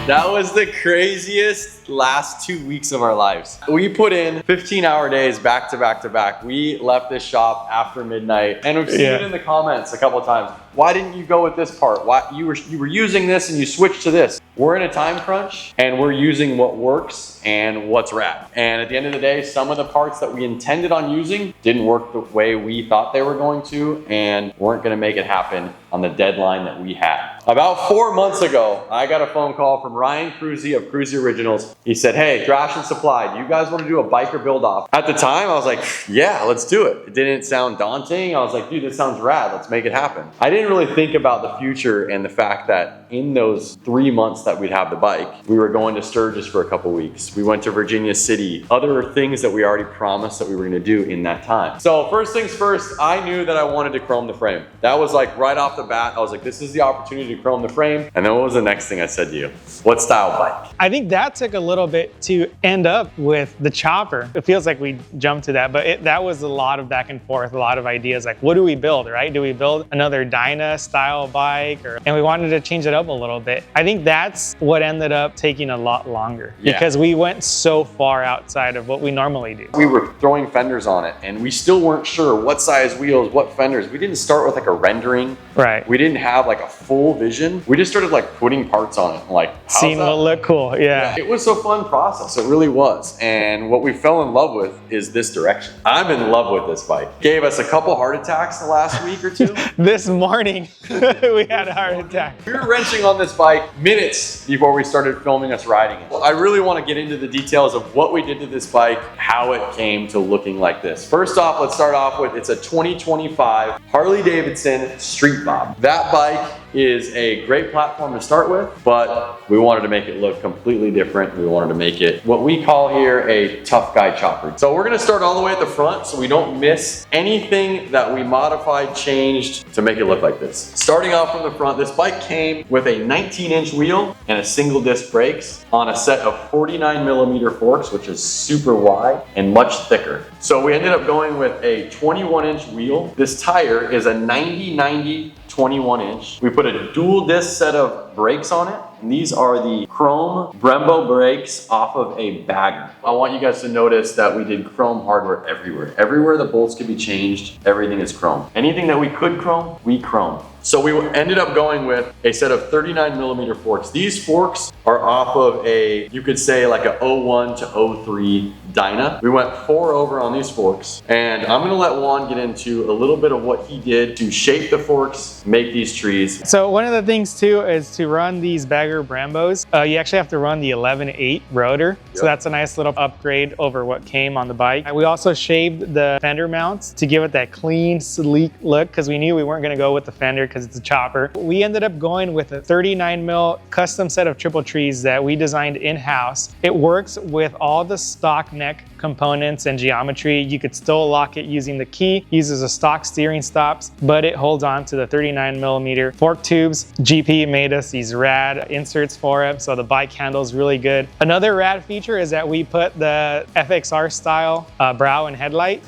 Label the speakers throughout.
Speaker 1: That was the craziest last 2 weeks of our lives. We put in 15-hour days back to back to back. We left this shop after midnight, and we've seen it in the comments a couple of times. Why didn't you go with this part? Why you were using this and you switched to this? We're in a time crunch and we're using what works and what's rad. And at the end of the day, some of the parts that we intended on using didn't work the way we thought they were going to and weren't gonna make it happen on the deadline that we had. About 4 months ago, I got a phone call from Ryan Kruesi of Kruesi Originals. He said, hey, Thrashin Supply, do you guys want to do a biker build off? At the time, I was like, yeah, let's do it. It didn't sound daunting. I was like, dude, this sounds rad. Let's make it happen. I didn't really think about the future and the fact that in those 3 months that we'd have the bike, we were going to Sturgis for a couple weeks. We went to Virginia City, other things that we already promised that we were gonna do in that time. So first things first, I knew that I wanted to chrome the frame. That was like right off the bat, I was like, this is the opportunity to chrome the frame. And then what was the next thing I said to you? What style bike?
Speaker 2: I think that took a little bit to end up with the chopper. It feels like we jumped to that, but that was a lot of back and forth, a lot of ideas like, what do we build, right? Do we build another Dyna style bike? And we wanted to change it up a little bit. I think that's what ended up taking a lot longer because we went so far outside of what we normally do.
Speaker 1: We were throwing fenders on it and we still weren't sure what size wheels, what fenders. We didn't start with like a rendering.
Speaker 2: Right.
Speaker 1: We didn't have like a full vision. We just started like putting parts on it. Like,
Speaker 2: seeing what looked cool, yeah.
Speaker 1: It was a fun process, it really was. And what we fell in love with is this direction. I'm in love with this bike. Gave us a couple heart attacks the last week or two.
Speaker 2: This morning, we had a heart attack.
Speaker 1: We were wrenching on this bike minutes before we started filming us riding it. Well, I really want to get into the details of what we did to this bike, how it came to looking like this. First off, let's start off with, it's a 2025 Harley-Davidson Street Bob. That bike is a great platform to start with, but we wanted to make it look completely different. We wanted to make it what we call here a tough guy chopper. So we're gonna start all the way at the front so we don't miss anything that we modified, changed to make it look like this. Starting off from the front, this bike came with a 19-inch wheel and a single disc brakes on a set of 49mm forks, which is super wide and much thicker. So we ended up going with a 21-inch wheel. This tire is a 90/90 21-inch. We put a dual disc set of brakes on it. And these are the chrome Brembo brakes off of a bagger. I want you guys to notice that we did chrome hardware everywhere. Everywhere the bolts could be changed, everything is chrome. Anything that we could chrome, we chrome. So we ended up going with a set of 39mm forks. These forks are off of a, you could say like a 01 to 03 Dyna. We went 4 over on these forks, and I'm gonna let Juan get into a little bit of what he did to shape the forks, make these trees.
Speaker 2: So one of the things too is to run these bagger Brembos, you actually have to run the 11/8 rotor. Yep. So that's a nice little upgrade over what came on the bike. We also shaved the fender mounts to give it that clean, sleek look because we knew we weren't gonna go with the fender because it's a chopper. We ended up going with a 39mm custom set of triple trees that we designed in-house. It works with all the stock neck components and geometry. You could still lock it using the key, uses a stock steering stops, but it holds on to the 39mm fork tubes. GP made us these rad inserts for it, so the bike handles really good. Another rad feature is that we put the FXR style brow and headlight.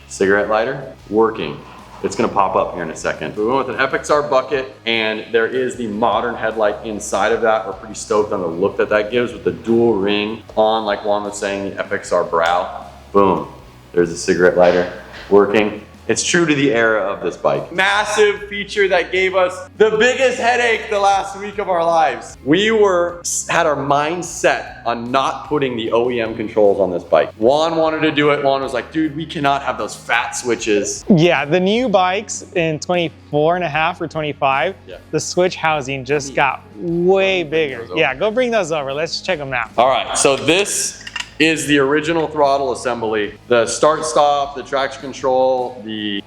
Speaker 1: Cigarette lighter, working. It's gonna pop up here in a second. We went with an FXR bucket, and there is the modern headlight inside of that. We're pretty stoked on the look that that gives with the dual ring on, like Juan was saying, the FXR brow. Boom, there's a cigarette lighter working. It's true to the era of this bike. Massive feature that gave us the biggest headache the last week of our lives. We had our mind set on not putting the OEM controls on this bike. Juan wanted to do it. Juan was like, dude, we cannot have those fat switches.
Speaker 2: Yeah, the new bikes in 24.5 or 25, the switch housing just got way bigger. Yeah, go bring those over. Let's check them out.
Speaker 1: All right, so this is the original throttle assembly. The start stop, the traction control,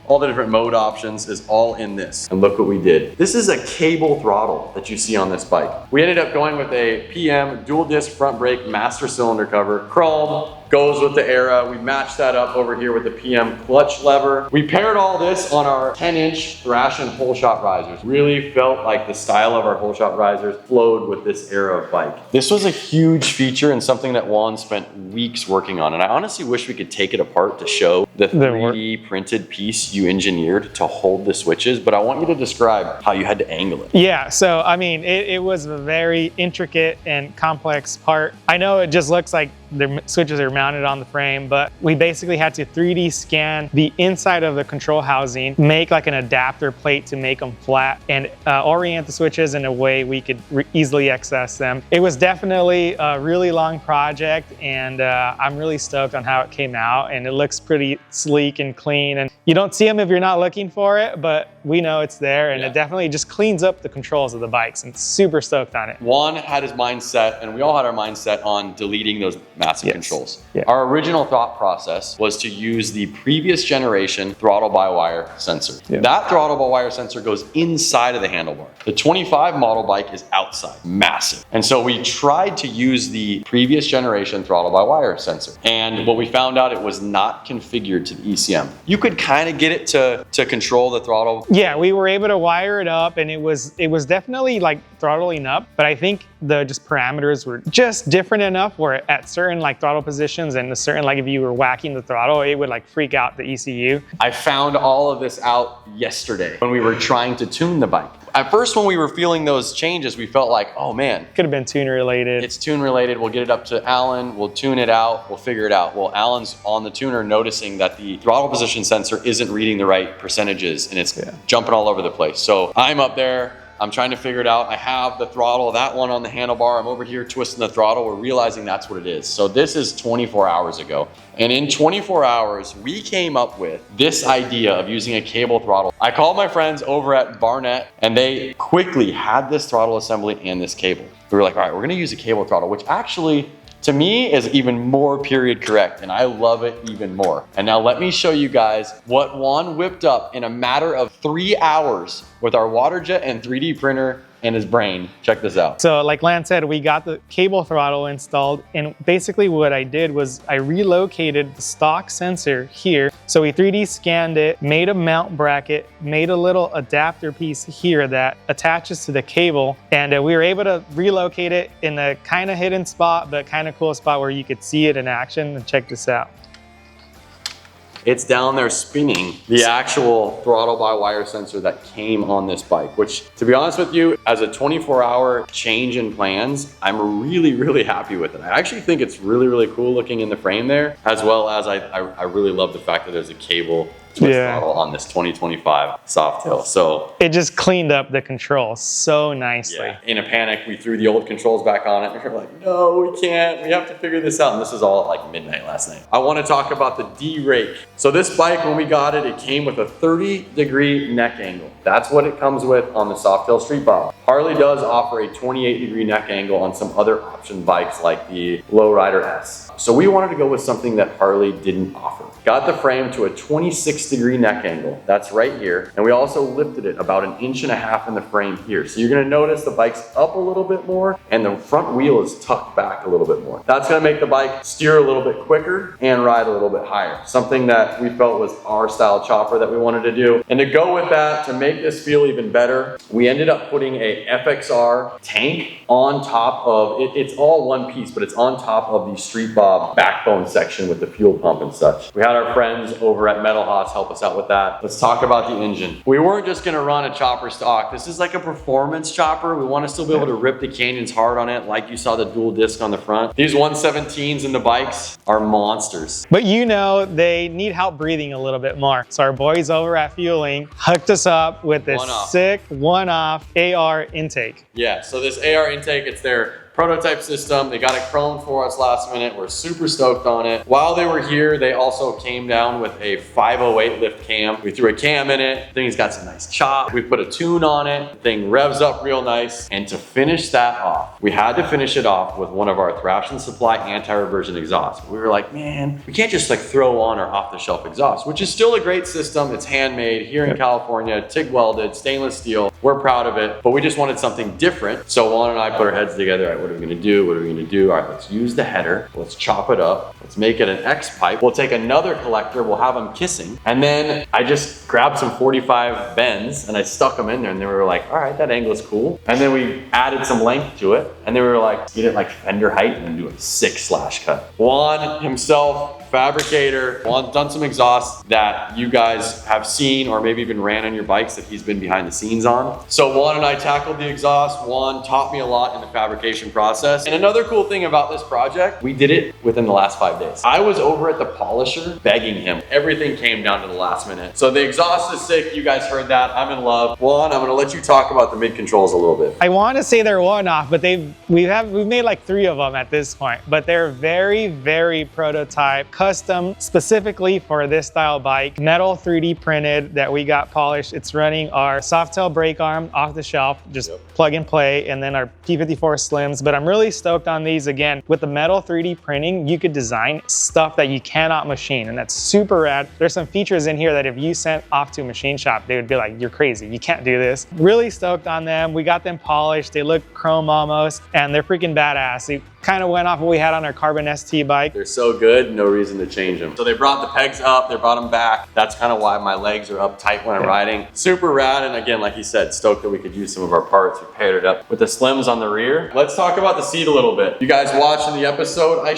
Speaker 1: all the different mode options is all in this. And look what we did. This is a cable throttle that you see on this bike. We ended up going with a PM dual disc front brake master cylinder cover, chrome, goes with the era. We matched that up over here with the PM clutch lever. We paired all this on our 10-inch Thrashin hole shot risers. Really felt like the style of our hole shot risers flowed with this era of bike. This was a huge feature and something that Juan spent weeks working on. And I honestly wish we could take it apart to show the 3D printed piece you engineered to hold the switches, but I want you to describe how you had to angle it.
Speaker 2: Yeah, so I mean, it was a very intricate and complex part. I know it just looks like the switches are mounted on the frame, but we basically had to 3D scan the inside of the control housing, make like an adapter plate to make them flat, and orient the switches in a way we could easily access them. It was definitely a really long project, and I'm really stoked on how it came out, and it looks pretty sleek and clean, and you don't see them if you're not looking for it, but we know it's there, and it definitely just cleans up the controls of the bikes, and super stoked on it.
Speaker 1: Juan had his mindset, and we all had our mindset on deleting those massive controls. Our original thought process was to use the previous generation throttle-by-wire sensor. That throttle-by-wire sensor goes inside of the handlebar. The 25 model bike is outside, massive. And so we tried to use the previous generation throttle-by-wire sensor. And what we found out, it was not configured to the ECM. You could kind of get it to control the throttle.
Speaker 2: Yeah, we were able to wire it up, and it was definitely like throttling up, but I think the just parameters were just different enough where at certain like throttle positions and a certain, like if you were whacking the throttle, it would like freak out the ECU.
Speaker 1: I found all of this out yesterday when we were trying to tune the bike. At first, when we were feeling those changes, we felt like, oh man.
Speaker 2: Could have been tune related.
Speaker 1: It's tune related. We'll get it up to Alan. We'll tune it out. We'll figure it out. Well, Alan's on the tuner noticing that the throttle position sensor isn't reading the right percentages, and it's jumping all over the place. So I'm up there. I'm trying to figure it out. I have the throttle, that one on the handlebar. I'm over here twisting the throttle. We're realizing that's what it is. So this is 24 hours ago. And in 24 hours, we came up with this idea of using a cable throttle. I called my friends over at Barnett, and they quickly had this throttle assembly and this cable. We were like, all right, we're gonna use a cable throttle, which actually, to me, is even more period correct, and I love it even more. And now let me show you guys what Juan whipped up in a matter of 3 hours with our water jet and 3D printer and his brain. Check this out.
Speaker 2: So like Lance said, we got the cable throttle installed, and basically what I did was I relocated the stock sensor here. So we 3D scanned it, made a mount bracket, made a little adapter piece here that attaches to the cable, and we were able to relocate it in a kind of hidden spot, but kind of cool spot where you could see it in action. And check this out.
Speaker 1: It's down there spinning the actual throttle-by-wire sensor that came on this bike, which, to be honest with you, as a 24-hour change in plans, I'm really, really happy with it. I actually think it's really, really cool looking in the frame there, as well as I really love the fact that there's a cable twist throttle on this 2025 Softail. So
Speaker 2: it just cleaned up the control so nicely.
Speaker 1: Yeah. In a panic, we threw the old controls back on it, and we're like, no, we can't. We have to figure this out. And this is all at like midnight last night. I want to talk about the De-Raked. So this bike, when we got it, it came with a 30-degree neck angle. That's what it comes with on the Softail Street Bob. Harley does offer a 28-degree neck angle on some other option bikes like the Lowrider S. So we wanted to go with something that Harley didn't offer. Got the frame to a 26-degree neck angle. That's right here. And we also lifted it about 1.5 inches in the frame here. So you're gonna notice the bike's up a little bit more and the front wheel is tucked back a little bit more. That's gonna make the bike steer a little bit quicker and ride a little bit higher. Something that we felt was our style chopper that we wanted to do. And to go with that, to make this feel even better, we ended up putting a FXR tank on top of it. It's all one piece, but it's on top of the Street Bob backbone section with the fuel pump and such. We had our friends over at Metalhaus help us out with that. Let's talk about the engine. We weren't just gonna run a chopper stock. This is like a performance chopper. We wanna still be able to rip the canyons hard on it, like you saw the dual disc on the front. These 117s in the bikes are monsters.
Speaker 2: But you know, they need help breathing a little bit more. So our boys over at Feuling hooked us up with this sick one-off AR intake.
Speaker 1: Yeah, so this AR intake, it's their prototype system. They got it chromed for us last minute. We're super stoked on it. While they were here, they also came down with a 508 lift cam. We threw a cam in it. The thing's got some nice chop. We put a tune on it. The thing revs up real nice. And to finish that off, we had to finish it off with one of our Thrashin Supply anti-reversion exhausts. We were like, man, we can't just like throw on our off-the-shelf exhaust, which is still a great system. It's handmade here in California, TIG welded, stainless steel. We're proud of it, but we just wanted something different. So Juan and I put our heads together. All right, what are we gonna do? What are we gonna do? All right, let's use the header. Let's chop it up. Let's make it an X pipe. We'll take another collector. We'll have them kissing. And then I just grabbed some 45 bends and I stuck them in there, and they were like, all right, that angle is cool. And then we added some length to it. And they were like, get it like fender height and then do a 6 slash cut. Juan himself fabricator. Juan's done some exhausts that you guys have seen or maybe even ran on your bikes that he's been behind the scenes on. So Juan and I tackled the exhaust. Juan taught me a lot in the fabrication process. And another cool thing about this project, we did it within the last 5 days. I was over at the polisher begging him. Everything came down to the last minute. So the exhaust is sick. You guys heard that. I'm in love. Juan, I'm gonna let you talk about the mid controls a little bit.
Speaker 2: I want to say they're one-off, but we've made like 3 of them at this point. But they're very, very prototype, custom specifically for this style bike. Metal 3D printed that we got polished. It's running our Softail brake arm off the shelf, just plug and play, and then our P54 Slims. But I'm really stoked on these. Again, with the metal 3D printing, you could design stuff that you cannot machine, and that's super rad. There's some features in here that if you sent off to a machine shop, they would be like, you're crazy, you can't do this. Really stoked on them. We got them polished. They look chrome almost, and they're freaking badass. They kind of went off what we had on our Carbon ST bike.
Speaker 1: They're so good, no reason to change them. So they brought the pegs up, they brought them back. That's kind of why my legs are up tight when I'm riding. Super rad, and again, like he said, stoked that we could use some of our parts. We paired it up with the Slims on the rear. Let's talk about the seat a little bit. You guys watching the episode, I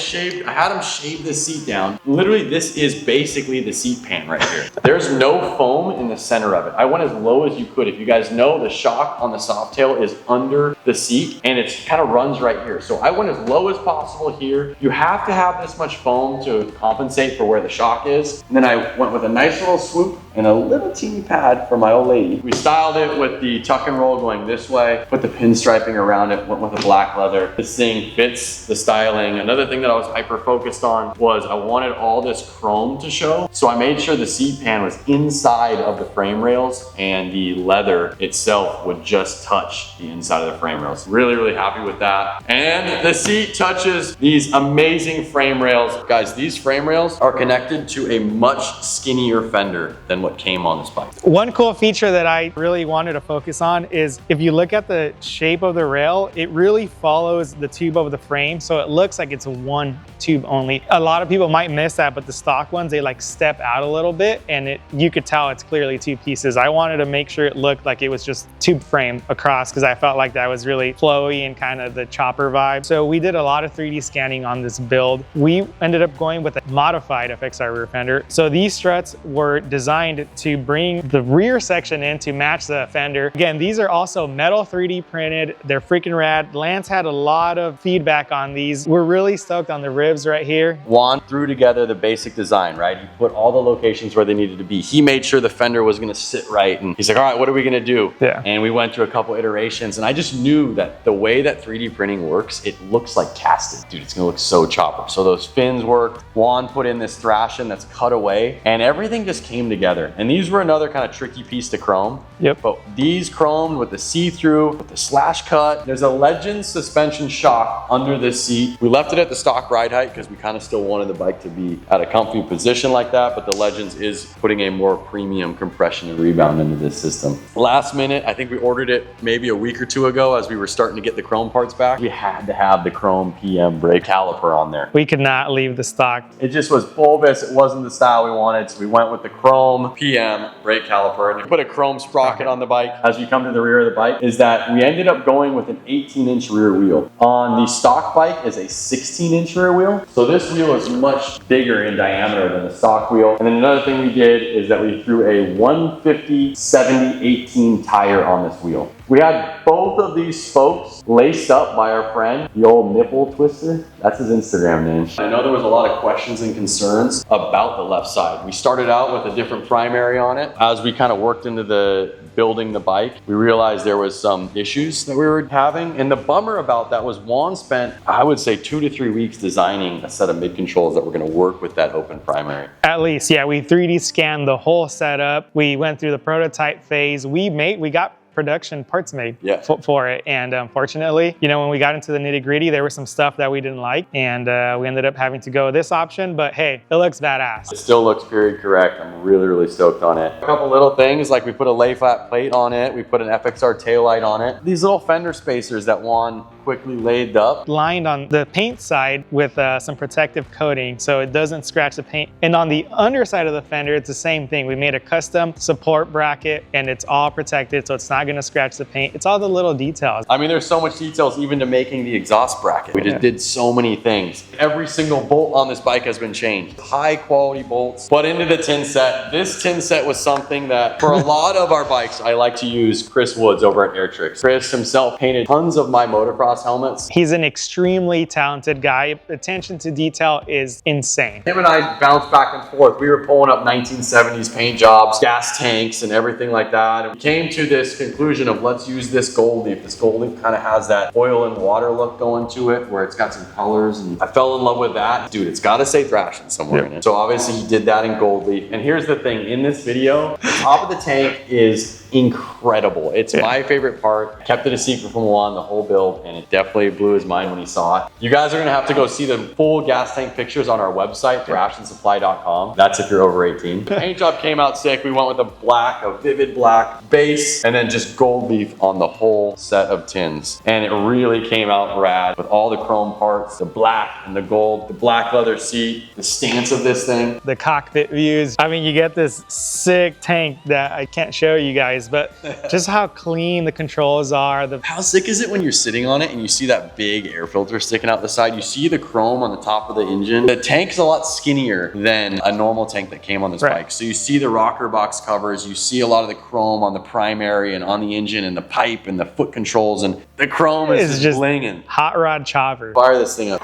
Speaker 1: had him shave this seat down. Literally, this is basically the seat pan right here. There's no foam in the center of it. I went as low as you could. If you guys know, the shock on the Softail is under the seat, and it kind of runs right here. So I went as low as possible here. You have to have this much foam to compensate for where the shock is. And then I went with a nice little swoop and a little teeny pad for my old lady. We styled it with the tuck and roll going this way, put the pinstriping around it, went with the black leather. This thing fits the styling. Another thing that I was hyper focused on was I wanted all this chrome to show. So I made sure the seat pan was inside of the frame rails and the leather itself would just touch the inside of the frame rails. Really, really happy with that. And the seat touches these amazing frame rails. Guys, these frame rails are connected to a much skinnier fender than what came on this bike.
Speaker 2: One cool feature that I really wanted to focus on is if you look at the shape of the rail, it really follows the tube of the frame. So it looks like it's one tube only. A lot of people might miss that, but the stock ones, they like step out a little bit and you could tell it's clearly 2 pieces. I wanted to make sure it looked like it was just tube frame across because I felt like that was really flowy and kind of the chopper vibe. So we did a lot of 3D scanning on this build. We ended up going with a modified FXR rear fender. So these struts were designed to bring the rear section in to match the fender. Again, these are also metal 3D printed. They're freaking rad. Lance had a lot of feedback on these. We're really stoked on the ribs right here.
Speaker 1: Juan threw together the basic design, right? He put all the locations where they needed to be. He made sure the fender was gonna sit right. And he's like, all right, what are we gonna do?
Speaker 2: Yeah.
Speaker 1: And we went through a couple iterations and I just knew that the way that 3D printing works, it looks like casted. Dude, it's gonna look so chopper. So those fins worked. Juan put in this Thrashin that's cut away and everything just came together. And these were another kind of tricky piece to chrome.
Speaker 2: Yep.
Speaker 1: But these chromed with the see-through, with the slash cut. There's a Legend suspension shock under this seat. We left it at the stock ride height because we kind of still wanted the bike to be at a comfy position like that, but the Legends is putting a more premium compression and rebound into this system. Last minute, I think we ordered it maybe a week or 2 ago as we were starting to get the chrome parts back. We had to have the chrome PM brake caliper on there.
Speaker 2: We could not leave the stock.
Speaker 1: It just was bulbous. It wasn't the style we wanted, so we went with the chrome PM brake caliper. And you put a chrome sprocket on the bike as you come to the rear of the bike, is that we ended up going with an 18-inch rear wheel. On the stock bike is a 16-inch rear wheel. So this wheel is much bigger in diameter than the stock wheel. And then another thing we did is that we threw a 150/70/18 tire on this wheel. We had both of these spokes laced up by our friend, the old Nipple Twister. That's his Instagram name. I know there was a lot of questions and concerns about the left side. We started out with a different primary on it. As we kind of worked into the building the bike, we realized there was some issues that we were having. And the bummer about that was Juan spent, I would say, 2 to 3 weeks designing a set of mid controls that were going to work with that open primary.
Speaker 2: At least, yeah, we 3D scanned the whole setup. We went through the prototype phase. We got production parts made for it. And unfortunately, you know, when we got into the nitty gritty, there was some stuff that we didn't like. And we ended up having to go with this option, but hey, it looks badass.
Speaker 1: It still looks period correct. I'm really, really stoked on it. A couple little things, like we put a lay flat plate on it. We put an FXR taillight on it. These little fender spacers that Juan quickly laid up.
Speaker 2: Lined on the paint side with some protective coating so it doesn't scratch the paint. And on the underside of the fender, it's the same thing. We made a custom support bracket and it's all protected so it's not gonna scratch the paint. It's all the little details.
Speaker 1: I mean, there's so much details even to making the exhaust bracket. We just did so many things. Every single bolt on this bike has been changed. High quality bolts. But into the tin set. This tin set was something that for a lot of our bikes, I like to use Chris Woods over at Airtrix. Chris himself painted tons of my motocross helmets.
Speaker 2: He's an extremely talented guy. Attention to detail is insane.
Speaker 1: Him and I bounced back and forth. We were pulling up 1970s paint jobs, gas tanks and everything like that. And we came to this conclusion of let's use this gold leaf. This gold leaf kind of has that oil and water look going to it where it's got some colors. And I fell in love with that. Dude, it's got to say Thrashin somewhere in it. So obviously he did that in gold leaf. And here's the thing, in this video, the top of the tank is incredible. It's my favorite part. I kept it a secret from Juan the whole build, and it definitely blew his mind when he saw it. You guys are gonna have to go see the full gas tank pictures on our website, thrashinsupply.com. That's if you're over 18. The paint job came out sick. We went with a vivid black base, and then just gold leaf on the whole set of tins. And it really came out rad with all the chrome parts, the black and the gold, the black leather seat, the stance of this thing.
Speaker 2: The cockpit views. I mean, you get this sick tank that I can't show you guys, but just how clean the controls are.
Speaker 1: How sick is it when you're sitting on it and you see that big air filter sticking out the side? You see the chrome on the top of the engine. The tank's a lot skinnier than a normal tank that came on this bike. So you see the rocker box covers, you see a lot of the chrome on the primary and on the engine and the pipe and the foot controls, and the chrome is just blinging.
Speaker 2: Hot rod chopper.
Speaker 1: Fire this thing up.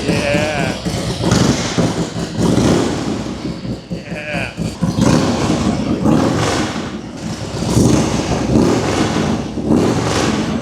Speaker 2: Yeah.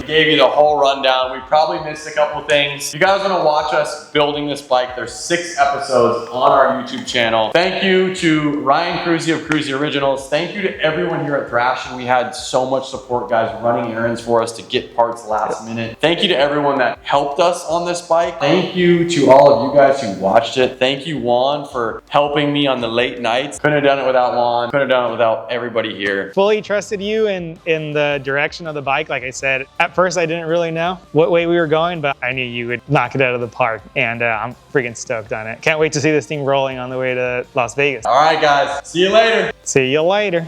Speaker 1: Gave you the whole rundown. We probably missed a couple things. If you guys want to watch us building this bike, there's 6 episodes on our YouTube channel. Thank you to Ryan Kruesi of Kruesi Originals. Thank you to everyone here at Thrashin. We had so much support, guys, running errands for us to get parts last minute. Thank you to everyone that helped us on this bike. Thank you to all of you guys who watched it. Thank you, Juan, for helping me on the late nights. Couldn't have done it without Juan. Couldn't have done it without everybody here.
Speaker 2: Fully trusted you in the direction of the bike. Like I said, at first I didn't really know what way we were going, but I knew you would knock it out of the park, and I'm freaking stoked on it. Can't wait to see this thing rolling on the way to Las Vegas.
Speaker 1: All right, guys. See you later.
Speaker 2: See you later.